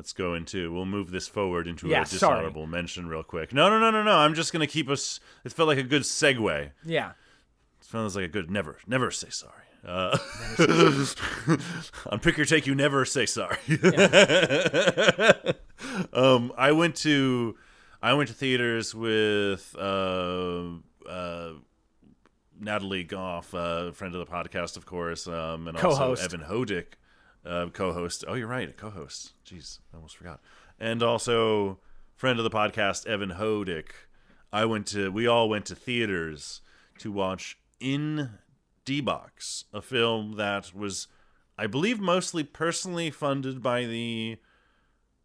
let's go into. We'll move this forward into Yeah, a dishonorable mention real quick. No. I'm just gonna keep us. It felt like a good segue. Yeah. It feels like a good never say sorry. On Pick Your Take, you never say sorry. Yeah. I went to theaters with Natalie Goff, friend of the podcast, of course, and Co-host. also Evan Hodick, co-host. Oh, you're right, a co-host. Jeez, I almost forgot. And also friend of the podcast, Evan Hodick. We all went to theaters to watch In D-Box, a film that was, I believe, mostly personally funded by the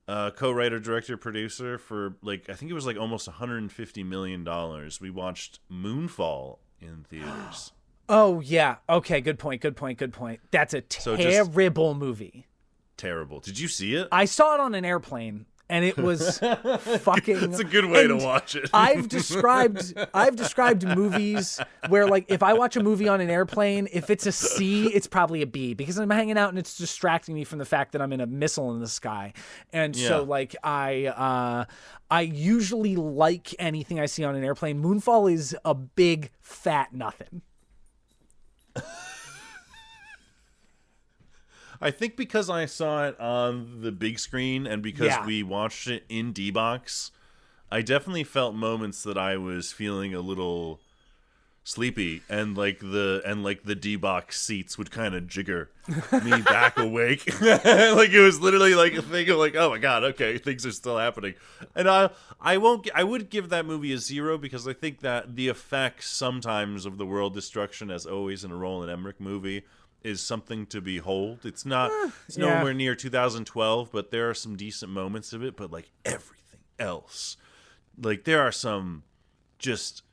co-writer, director, producer for, like, I think it was like almost $150 million. We watched Moonfall in theaters. Oh, yeah. Okay, good point. That's a terrible movie. Terrible. Did you see it? I saw it on an airplane, and it was fucking... It's a good way to watch it. I've described movies where, like, if I watch a movie on an airplane, if it's a C, it's probably a B, because I'm hanging out and it's distracting me from the fact that I'm in a missile in the sky. And so, like, I usually like anything I see on an airplane. Moonfall is a big, fat nothing. I think because I saw it on the big screen and because we watched it in D-Box, I definitely felt moments that I was feeling a little sleepy, and like the D-Box seats would kind of jigger me back awake. Like it was literally like a thing of like, oh my god, okay, things are still happening. And I would give that movie a 0 because I think that the effects sometimes of the world destruction, as always in a Roland Emmerich movie, is something to behold. It's not it's nowhere near 2012, but there are some decent moments of it, but like everything else, like there are some just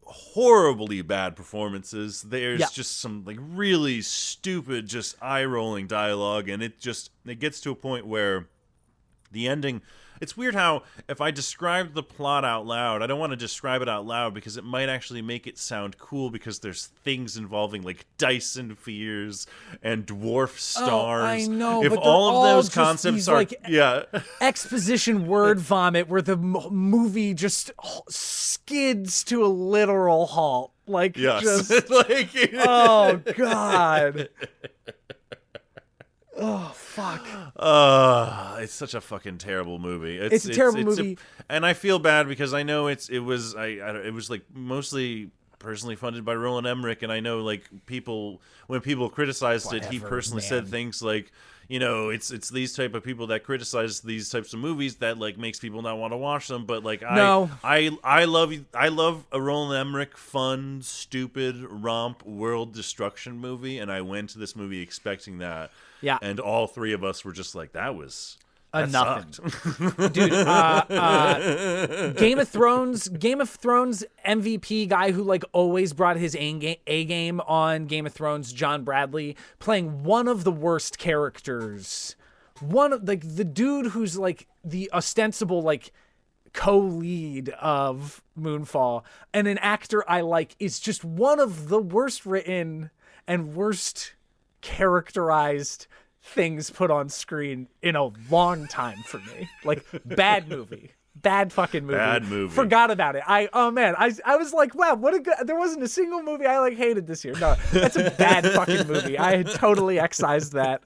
horribly bad performances. There's just some like really stupid, just eye-rolling dialogue, and it gets to a point where the ending, it's weird how if I describe the plot out loud, I don't want to describe it out loud because it might actually make it sound cool, because there's things involving like Dyson spheres and dwarf stars. I know, if but all of those just concepts these, are like, exposition word vomit where the movie just skids to a literal halt. Like, just like, oh god. Oh fuck! It's such a fucking terrible movie. It's a terrible movie, and I feel bad because I know it was like mostly personally funded by Roland Emmerich, and I know like when people criticized it, he personally said things like, you know, it's these type of people that criticize these types of movies that like makes people not want to watch them. But like I love a Roland Emmerich fun, stupid romp world destruction movie, and I went to this movie expecting that. Yeah. And all three of us were just like, that nothing. sucked. Dude, Game of Thrones MVP guy who like always brought his A game on Game of Thrones, John Bradley, playing one of the worst characters. One of like the dude who's like the ostensible like co-lead of Moonfall, and an actor I like, is just one of the worst written and worst characterized things put on screen in a long time for me. Like, bad fucking movie. Bad movie. Forgot about it. I was like, wow, what a good, there wasn't a single movie I like hated this year. No, that's a bad fucking movie. I had totally excised that.